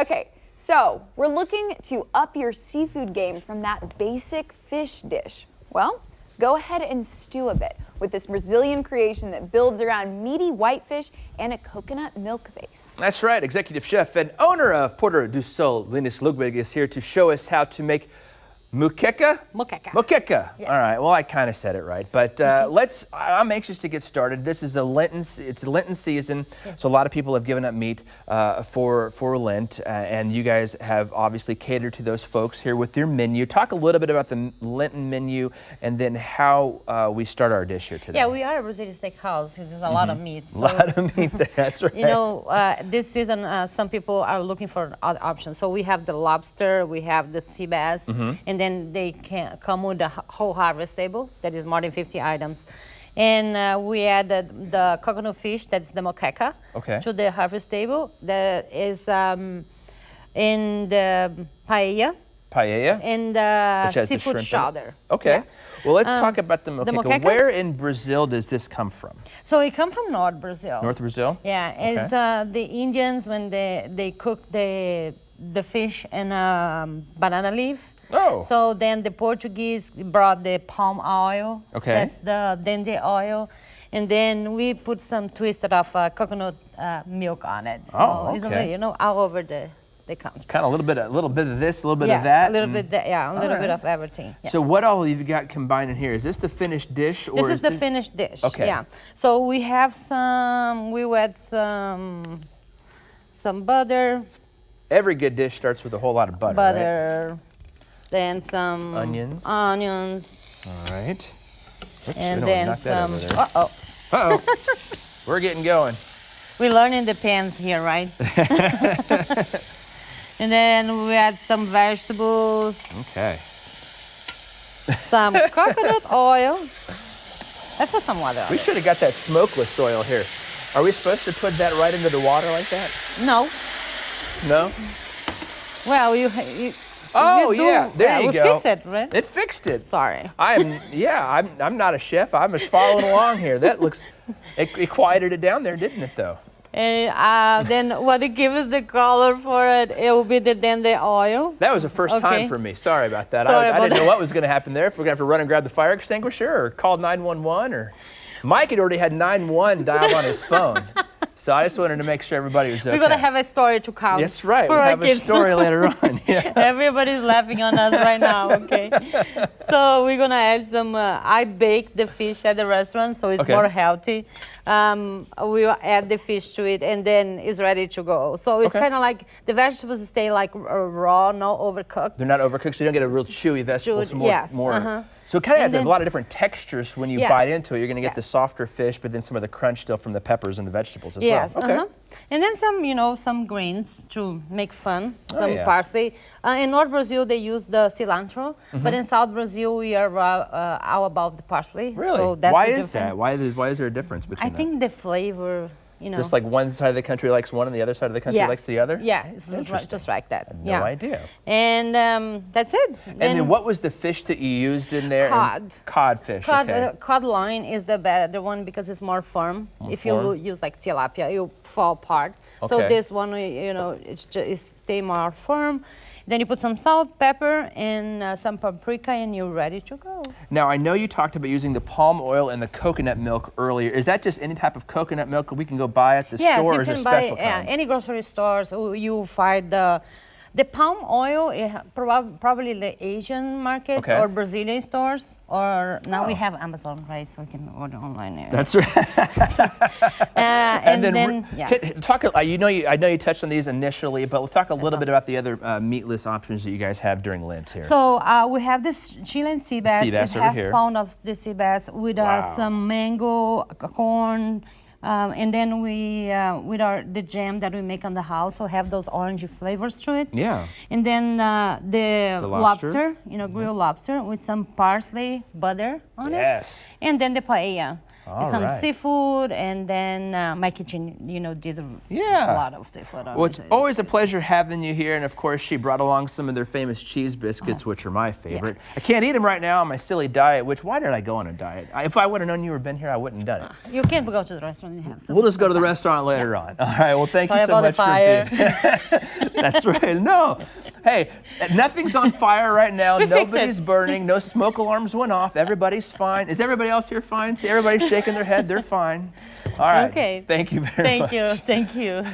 Okay, so we're looking to up your seafood game from that basic fish dish. Well, go ahead and stew a bit with this Brazilian creation that builds around meaty whitefish and a coconut milk base. That's right. Executive chef and owner of Porto do Sol, Leonice Ludwig, is here to show us how to make Moqueca? Moqueca. Yes. All right. Well, I kind of said it right, but I'm anxious to get started. This is it's Lenten season, so a lot of people have given up meat for Lent, and you guys have obviously catered to those folks here with your menu. Talk a little bit about the Lenten menu, and then how we start our dish here today. Yeah, we are a Brazilian steakhouse. There's a lot of meat. So, a lot of meat there. That's right. You know, this season some people are looking for other options. So we have the lobster, we have the sea bass, and then they can come with the whole harvest table that is more than 50 items. And we added the coconut fish, that's the moqueca, to the harvest table. That is in the paella. And the seafood chowder. Okay. Yeah. Well, let's talk about the moqueca. Where in Brazil does this come from? So it comes from North Brazil. North Brazil? Yeah, it's the Indians when they cook the fish in banana leaf. Oh. So then the Portuguese brought the palm oil. Okay. That's the dende oil. And then we put some twisted of coconut milk on it. So it's a little, you know, all over the country. Kind of a little bit of this, a little bit of Yes, that. a little bit, a little bit of everything. Yes. So what all have you got combined in here? Is this the finished dish? Or this is the finished dish. Okay. Yeah. So we have we add some butter. Every good dish starts with a whole lot of butter, right? Then some onions. All right. Oops, and then some. We're getting going. We're learning the pans here, right? And then we add some vegetables. Okay. Some coconut oil. Let's put some water on We should have got that smokeless oil here. Are we supposed to put that right into the water like that? No. No? Well, Oh, yeah, there you go. We fixed it, right? It fixed it. Sorry. I'm not a chef. I'm just following along here. That looks, it quieted it down there, didn't it, though? And then what it gives the color for it, it will be the dende oil. That was the first time for me. Sorry about that. Sorry I didn't know what was going to happen there. If we're going to have to run and grab the fire extinguisher or call 911 or... Mike had already had 911 dialed on his phone. So I just wanted to make sure everybody was okay. We're going to have a story to count. That's right. We'll have a story later on. Yeah. Everybody's laughing on us right now, okay? So we're going to add some, I bake the fish at the restaurant, so it's more healthy. We'll add the fish to it, and then it's ready to go. So it's kind of like the vegetables stay like raw, not overcooked. They're not overcooked, so you don't get a real chewy vegetable. It's more. So it kind of has a lot of different textures when you bite into it. You're going to get the softer fish, but then some of the crunch still from the peppers and the vegetables as well. Okay. And then some greens to make fun, some parsley. In North Brazil, they use the cilantro, but in South Brazil, we are all about the parsley. Really? So that's Why is that? Why is there a difference between I think the flavor, Just like one side of the country likes one and the other side of the country likes the other? Yeah, it's just like that. No idea. And that's it. And then what was the fish that you used in there? Cod. Codfish, Cod line is the better one because it's more firm. If you use like tilapia, it'll fall apart. So this one, it stay more firm. Then you put some salt, pepper, and some paprika, and you're ready to go. Now, I know you talked about using the palm oil and the coconut milk earlier. Is that just any type of coconut milk we can go buy at the store, or is it a special kind? Any grocery stores. You find the palm oil, probably the Asian markets or Brazilian stores, or now we have Amazon, right? So we can order online there. That's right. And then talk. I know you touched on these initially, but we'll talk a little bit about the other meatless options that you guys have during Lent here. So we have this Chilean sea bass. It's half pound of the sea bass with some mango, corn. And then we, with the jam that we make on the house, so have those orangey flavors to it. Yeah. And then the lobster, grilled lobster with some parsley, butter on it. Yes. And then the paella. some right. seafood, and then my kitchen, did a Yeah. lot of seafood. Well, it's always a pleasure having you here, and of course, she brought along some of their famous cheese biscuits, which are my favorite. I can't eat them right now on my silly diet. Why did I go on a diet? If I would have known you would have been here, I wouldn't have done it. You can go to the restaurant and have some. We'll just go to the restaurant later on. All right. Well, thank Sorry you so about much the fire. for being. That's right. No. Hey, nothing's on fire right now. We fix Nobody's it. burning. No smoke alarms went off. Everybody's fine. Is everybody else here fine? See, everybody's shaking their head. They're fine. All right. Okay. Thank you very much. Thank you.